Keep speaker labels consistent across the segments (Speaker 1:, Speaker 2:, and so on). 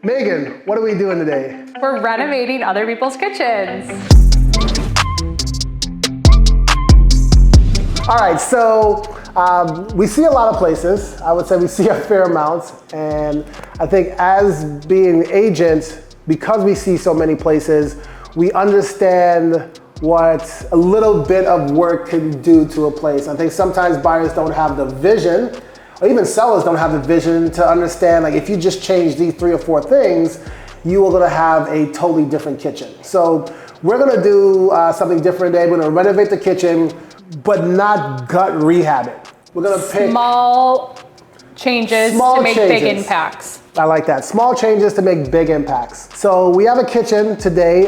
Speaker 1: Megan, what are we doing today?
Speaker 2: We're renovating other people's kitchens.
Speaker 1: All right, so we see a lot of places. I would say we see a fair amount. And I think as being agents, because we see so many places, we understand what a little bit of work can do to a place. I think sometimes buyers don't have the vision, or even sellers don't have the vision to understand, like if you just change these 3 or 4 things, you are gonna have a totally different kitchen. So we're gonna do something different today. We're gonna renovate the kitchen, but not gut rehab it. We're gonna pick
Speaker 2: small changes to make big impacts.
Speaker 1: I like that. Small changes to make big impacts. So we have a kitchen today.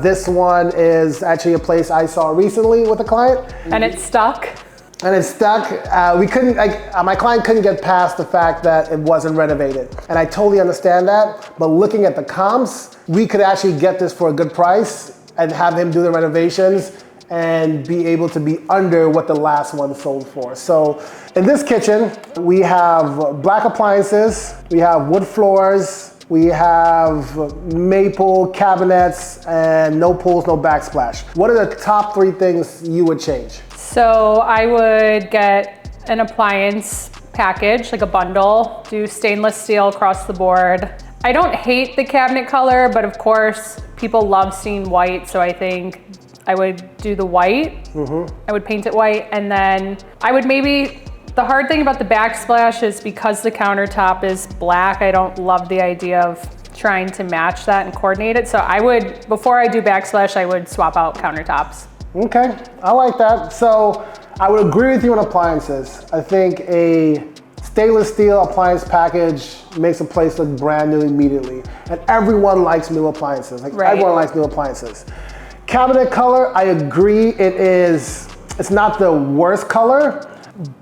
Speaker 1: This one is actually a place I saw recently with a client.
Speaker 2: And it's stuck.
Speaker 1: And it's stuck. We couldn't, my client couldn't get past the fact that it wasn't renovated. And I totally understand that. But looking at the comps, we could actually get this for a good price and have him do the renovations and be able to be under what the last one sold for. So in this kitchen, we have black appliances, we have wood floors, we have maple cabinets, and no pools, no backsplash. What are the top 3 things you would change?
Speaker 2: So I would get an appliance package, like a bundle, do stainless steel across the board. I don't hate the cabinet color, but of course, people love seeing white, so I think I would do the white. I would paint it white, and then I would maybe, the hard thing about the backsplash is because the countertop is black, I don't love the idea of trying to match that and coordinate it. So I would, before I do backsplash, I would swap out countertops.
Speaker 1: Okay, I like that. So I would agree with you on appliances. I think a stainless steel appliance package makes a place look brand new immediately. And everyone likes new appliances. Everyone likes new appliances. Cabinet color, I agree, it's not the worst color,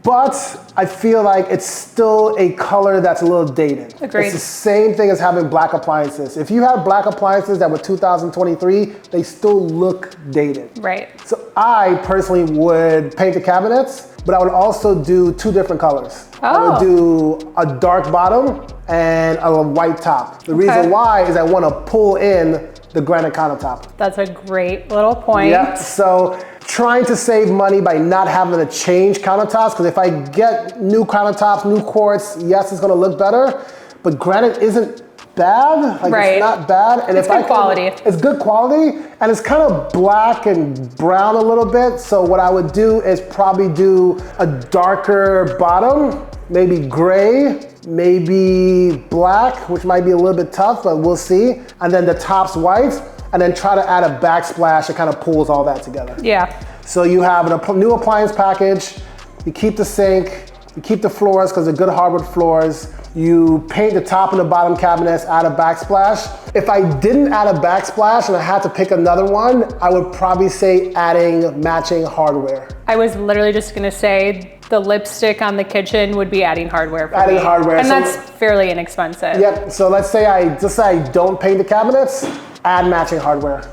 Speaker 1: but I feel like it's still a color that's a little dated.
Speaker 2: Agreed.
Speaker 1: It's the same thing as having black appliances. If you have black appliances that were 2023, they still look dated.
Speaker 2: Right.
Speaker 1: So I personally would paint the cabinets, but I would also do 2 different colors. I would do a dark bottom and a white top. The reason why is I want to pull in the granite countertop.
Speaker 2: That's a great little point.
Speaker 1: Yeah, so trying to save money by not having to change countertops, because if I get new countertops, new quartz, yes, it's gonna look better, but granite isn't bad, it's not bad. And
Speaker 2: it's good quality.
Speaker 1: It's good quality, and it's kind of black and brown a little bit, so what I would do is probably do a darker bottom, maybe gray, maybe black, which might be a little bit tough, but we'll see. And then the top's white, and then try to add a backsplash that kind of pulls all that together.
Speaker 2: Yeah.
Speaker 1: So you have a new appliance package, you keep the sink, you keep the floors because they're good hardwood floors, you paint the top and the bottom cabinets, add a backsplash. If I didn't add a backsplash and I had to pick another one, I would probably say adding matching hardware.
Speaker 2: I was literally just gonna say, the lipstick on the kitchen would be adding hardware for me.
Speaker 1: Hardware.
Speaker 2: And that's fairly inexpensive.
Speaker 1: Yep, so let's say I don't paint the cabinets, add matching hardware.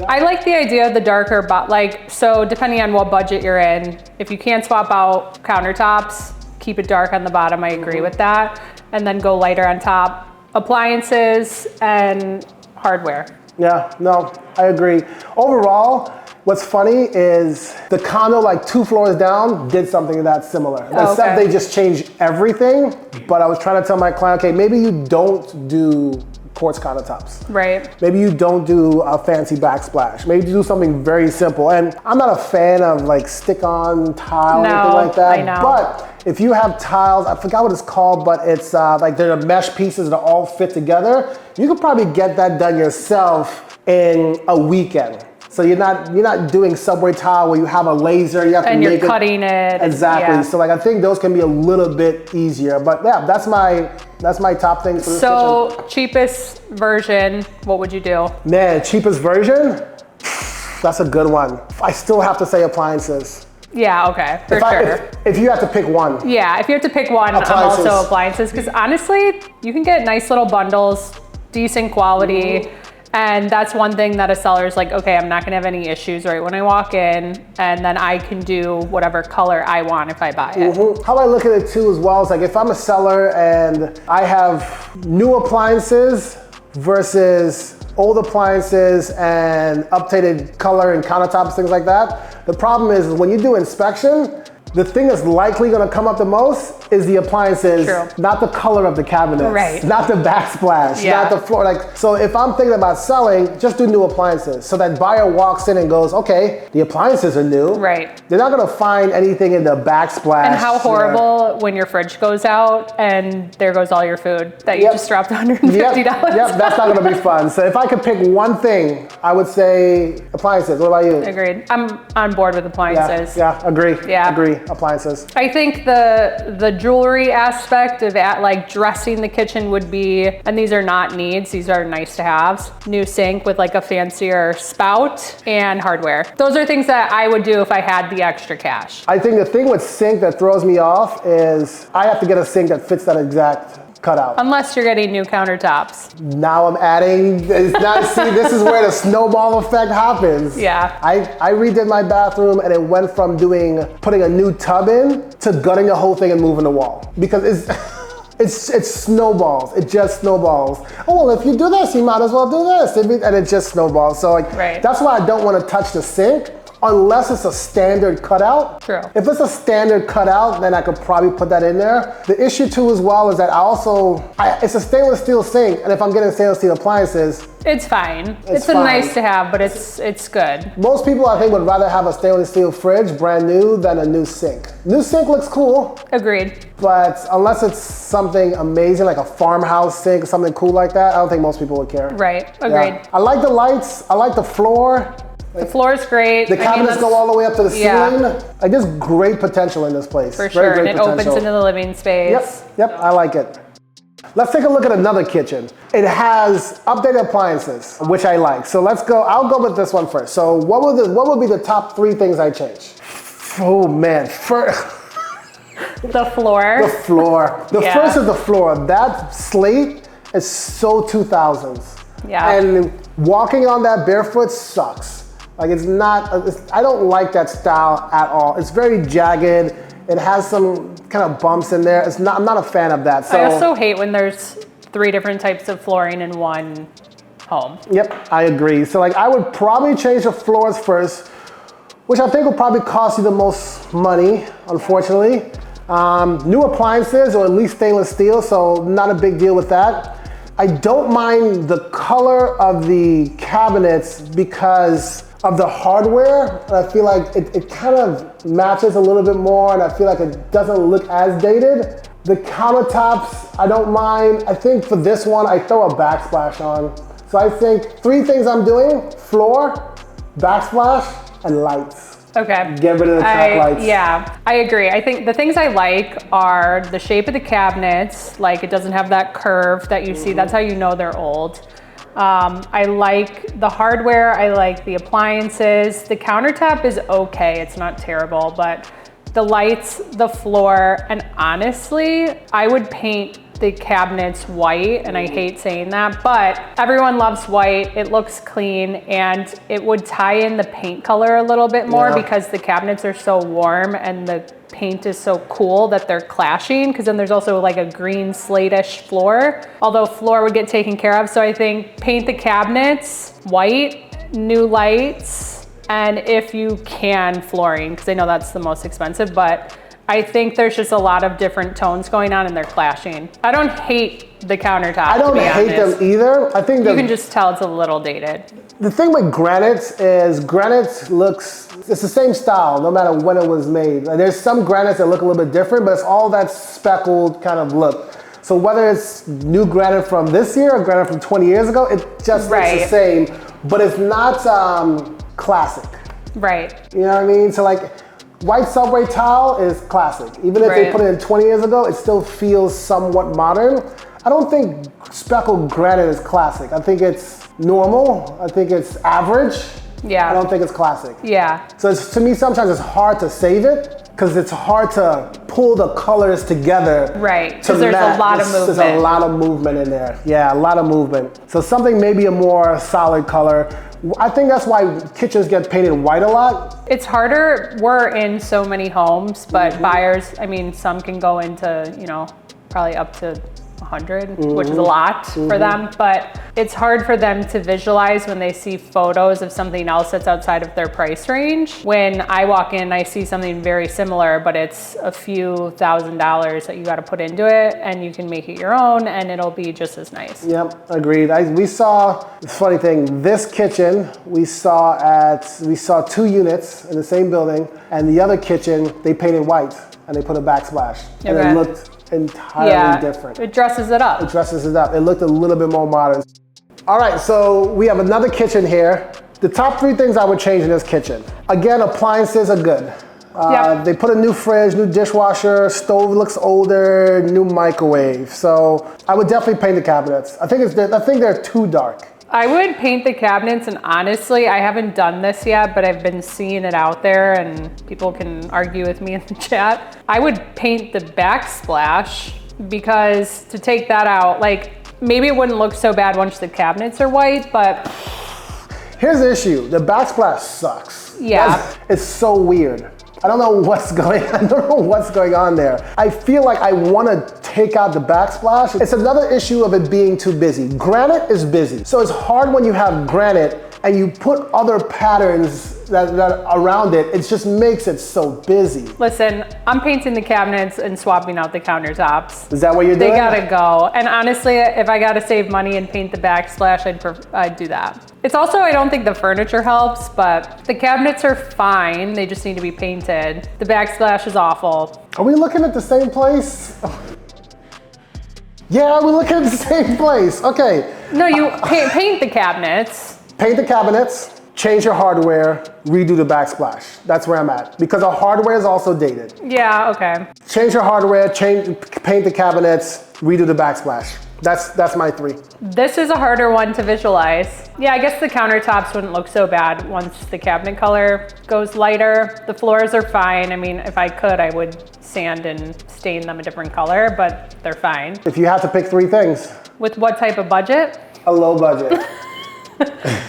Speaker 2: I like the idea of the darker, but so depending on what budget you're in, if you can't swap out countertops, keep it dark on the bottom, I agree with that. And then go lighter on top. Appliances and hardware.
Speaker 1: Yeah, no, I agree. Overall, what's funny is the condo, 2 floors down, did something that's similar. Except they just changed everything. But I was trying to tell my client, okay, maybe you don't do quartz countertops.
Speaker 2: Right.
Speaker 1: Maybe you don't do a fancy backsplash. Maybe you do something very simple. And I'm not a fan of stick-on tile or anything like that.
Speaker 2: I know.
Speaker 1: But if you have tiles, I forgot what it's called, but it's they're mesh pieces that all fit together. You could probably get that done yourself in a weekend. So you're not doing subway tile where you have a laser, you have to make it.
Speaker 2: And you're cutting it.
Speaker 1: Exactly.
Speaker 2: Yeah.
Speaker 1: So I think those can be a little bit easier. But yeah, that's my top things for this kitchen.
Speaker 2: So cheapest version, what would you do?
Speaker 1: Man, cheapest version? That's a good one. I still have to say appliances.
Speaker 2: Yeah, okay, for sure.
Speaker 1: If you have to pick one.
Speaker 2: Yeah, if you have to pick one,
Speaker 1: appliances.
Speaker 2: I'm also appliances, because honestly, you can get nice little bundles, decent quality, and that's one thing that a seller is like, okay, I'm not gonna have any issues right when I walk in, and then I can do whatever color I want if I buy it.
Speaker 1: How I look at it too as well is if I'm a seller and I have new appliances, versus old appliances and updated color and countertops, things like that. The problem is when you do inspection, the thing that's likely gonna come up the most is the appliances, not the color of the cabinets, not the backsplash, not the floor. Like, so if I'm thinking about selling, just do new appliances. So that buyer walks in and goes, okay, the appliances are new. They're not gonna find anything in the backsplash.
Speaker 2: And how horrible when your fridge goes out and there goes all your food that you just dropped $150.
Speaker 1: Yep, that's not gonna be fun. So if I could pick one thing, I would say appliances. What about you?
Speaker 2: Agreed. I'm on board with appliances.
Speaker 1: Agree. Agree. Appliances.
Speaker 2: I think the jewelry aspect of like dressing the kitchen would be, and these are not needs, these are nice to haves. New sink with like a fancier spout and hardware. Those are things that I would do if I had the extra cash.
Speaker 1: I think the thing with sink that throws me off is I have to get a sink that fits that exact cutout.
Speaker 2: Unless you're getting new countertops.
Speaker 1: Now I'm adding, see, this is where the snowball effect happens. I redid my bathroom and it went from putting a new tub in to gutting the whole thing and moving the wall. Because it snowballs, it just snowballs. Oh, well, if you do this, you might as well do this. And it just snowballs. So like, that's why I don't want to touch the sink unless it's a standard cutout. If it's a standard cutout, then I could probably put that in there. The issue too as well is that it's a stainless steel sink, and if I'm getting stainless steel appliances,
Speaker 2: it's fine. It's a nice to have, but it's good.
Speaker 1: Most people I think would rather have a stainless steel fridge, brand new, than a new sink. New sink looks cool.
Speaker 2: Agreed.
Speaker 1: But unless it's something amazing, like a farmhouse sink, something cool like that, I don't think most people would care.
Speaker 2: Agreed.
Speaker 1: I like the lights, I like the floor.
Speaker 2: The floor is great.
Speaker 1: The cabinets go all the way up to the ceiling. Like, there's great potential in this place.
Speaker 2: For sure, and it opens into the living space.
Speaker 1: Yep, I like it. Let's take a look at another kitchen. It has updated appliances, which I like. So I'll go with this one first. So what would be the top 3 things I change? Oh man,
Speaker 2: the floor.
Speaker 1: The floor. The first is the floor. That slate is so 2000s. And walking on that barefoot sucks. Like I don't like that style at all. It's very jagged. It has some kind of bumps in there. I'm not a fan of that. So
Speaker 2: I also hate when there's 3 different types of flooring in one home.
Speaker 1: Yep, I agree. So like I would probably change the floors first, which I think will probably cost you the most money, unfortunately. New appliances, or at least stainless steel, so not a big deal with that. I don't mind the color of the cabinets because of the hardware. And I feel like it kind of matches a little bit more, and I feel like it doesn't look as dated. The countertops, I don't mind. I think for this one, I throw a backsplash on. So I think 3 things I'm doing: floor, backsplash, and lights.
Speaker 2: Okay.
Speaker 1: Get rid of the track lights.
Speaker 2: Yeah, I agree. I think the things I like are the shape of the cabinets, like it doesn't have that curve that you see. That's how you know they're old. I like the hardware, I like the appliances. The countertop is okay, it's not terrible, but the lights, the floor, and honestly, I would paint the cabinets white, and I hate saying that, but everyone loves white. It looks clean, and it would tie in the paint color a little bit more because the cabinets are so warm and the paint is so cool that they're clashing, because then there's also like a green slate-ish floor, although floor would get taken care of. So I think paint the cabinets white, new lights, and if you can, flooring, because I know that's the most expensive, but I think there's just a lot of different tones going on and they're clashing. I don't hate the countertop.
Speaker 1: I don't hate them either. I think
Speaker 2: you can just tell it's a little dated.
Speaker 1: The thing with granites is it's the same style no matter when it was made. Like, there's some granites that look a little bit different, but it's all that speckled kind of look. So whether it's new granite from this year or granite from 20 years ago, it just looks the same, but it's not classic.
Speaker 2: Right.
Speaker 1: You know what I mean? So like, white subway tile is classic. Even if they put it in 20 years ago, it still feels somewhat modern. I don't think speckled granite is classic. I think it's normal. I think it's average. I don't think it's classic. So to me, sometimes it's hard to save it because it's hard to pull the colors together.
Speaker 2: Because there's a lot of movement.
Speaker 1: There's a lot of movement in there. Yeah, a lot of movement. So something maybe a more solid color. I think that's why kitchens get painted white a lot.
Speaker 2: It's harder. We're in so many homes, but buyers, I mean, some can go into, probably up to 100, which is a lot for them, but it's hard for them to visualize when they see photos of something else that's outside of their price range. When I walk in, I see something very similar, but it's a few $1,000s that you got to put into it, and you can make it your own, and it'll be just as nice.
Speaker 1: Yep, agreed. We saw, the funny thing, this kitchen, we saw 2 units in the same building, and the other kitchen, they painted white, and they put a backsplash, and it looked entirely different.
Speaker 2: It dresses it up.
Speaker 1: It dresses it up. It looked a little bit more modern. All right, so we have another kitchen here. The top 3 things I would change in this kitchen. Again, appliances are good. They put a new fridge, new dishwasher, stove looks older, new microwave. So I would definitely paint the cabinets. I think they're too dark.
Speaker 2: I would paint the cabinets, and honestly, I haven't done this yet, but I've been seeing it out there, and people can argue with me in the chat. I would paint the backsplash, because to take that out, like, maybe it wouldn't look so bad once the cabinets are white, but...
Speaker 1: Here's the issue. The backsplash sucks.
Speaker 2: Yeah.
Speaker 1: It's so weird. I don't know what's going on there. I feel like I want to take out the backsplash. It's another issue of it being too busy. Granite is busy. So it's hard when you have granite and you put other patterns that around it. It just makes it so busy.
Speaker 2: Listen, I'm painting the cabinets and swapping out the countertops.
Speaker 1: Is that what you're doing?
Speaker 2: They gotta go. And honestly, if I gotta save money and paint the backsplash, I'd do that. It's also, I don't think the furniture helps, but the cabinets are fine. They just need to be painted. The backsplash is awful.
Speaker 1: Are we looking at the same place? Yeah, we're looking at the same place. Okay.
Speaker 2: No, you paint the cabinets.
Speaker 1: Paint the cabinets, change your hardware, redo the backsplash. That's where I'm at. Because our hardware is also dated.
Speaker 2: Yeah, okay.
Speaker 1: Change your hardware, paint the cabinets, redo the backsplash. That's my 3.
Speaker 2: This is a harder one to visualize. Yeah, I guess the countertops wouldn't look so bad once the cabinet color goes lighter. The floors are fine. I mean, if I could, I would sand and stain them a different color, but they're fine.
Speaker 1: If you have to pick 3 things.
Speaker 2: With what type of budget?
Speaker 1: A low budget.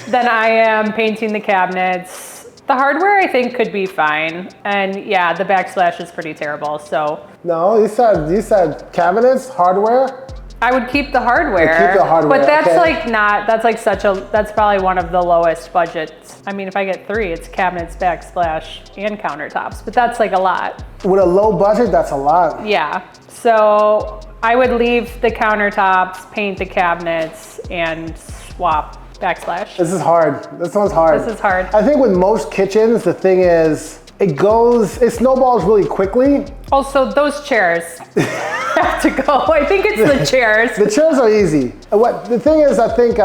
Speaker 2: Then I am painting the cabinets. The hardware I think could be fine. And yeah, the backsplash is pretty terrible, so.
Speaker 1: No, you said cabinets, hardware?
Speaker 2: I would keep the hardware.
Speaker 1: Keep the hardware,
Speaker 2: but that's
Speaker 1: okay.
Speaker 2: That's probably one of the lowest budgets. I mean, if I get 3, it's cabinets, backsplash, and countertops, but that's like a lot.
Speaker 1: With a low budget, that's a lot.
Speaker 2: Yeah, so I would leave the countertops, paint the cabinets, and swap backsplash.
Speaker 1: This is hard. This one's hard.
Speaker 2: This is hard.
Speaker 1: I think with most kitchens, the thing is, it snowballs really quickly.
Speaker 2: Also, those chairs have to go. I think it's the chairs.
Speaker 1: The chairs are easy. The thing is, I think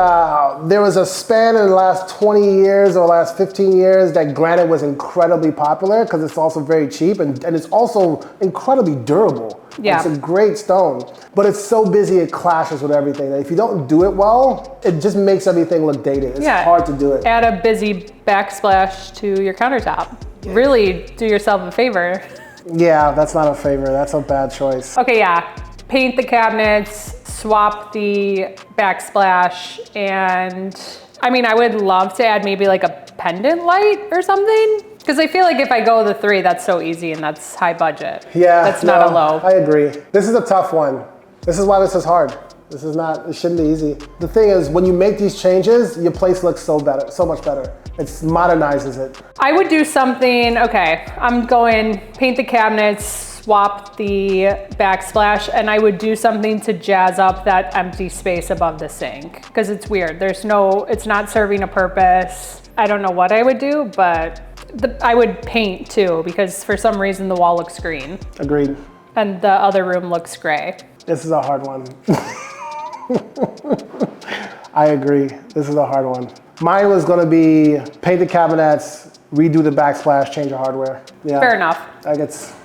Speaker 1: there was a span in the last 20 years or last 15 years that granite was incredibly popular because it's also very cheap and it's also incredibly durable.
Speaker 2: Yeah.
Speaker 1: It's a great stone, but it's so busy it clashes with everything. If you don't do it well, it just makes everything look dated. It's hard to do it.
Speaker 2: Add a busy backsplash to your countertop. Really do yourself a favor.
Speaker 1: Yeah, that's not a favor. That's a bad choice.
Speaker 2: Okay, yeah. Paint the cabinets, swap the backsplash, and I mean, I would love to add maybe like a pendant light or something. Because I feel like if I go the 3, that's so easy and that's high budget.
Speaker 1: Yeah,
Speaker 2: that's not a low.
Speaker 1: I agree. This is a tough one. This is why this is hard. It shouldn't be easy. The thing is, when you make these changes, your place looks so much better. It modernizes it.
Speaker 2: I would do something, okay, I'm going paint the cabinets, swap the backsplash, and I would do something to jazz up that empty space above the sink. Because it's weird, it's not serving a purpose. I don't know what I would do, but I would paint too, because for some reason the wall looks green.
Speaker 1: Agreed.
Speaker 2: And the other room looks gray.
Speaker 1: This is a hard one. I agree. This is a hard one. Mine was going to be paint the cabinets, redo the backsplash, change the hardware. Yeah.
Speaker 2: Fair enough.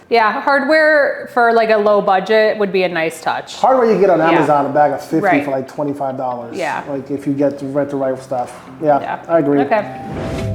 Speaker 2: Yeah, hardware for like a low budget would be a nice touch.
Speaker 1: Hardware you get on Amazon, a bag of 50
Speaker 2: right.
Speaker 1: for like $25.
Speaker 2: Yeah.
Speaker 1: Like if you get to rent the right stuff. Yeah, I agree.
Speaker 2: Okay.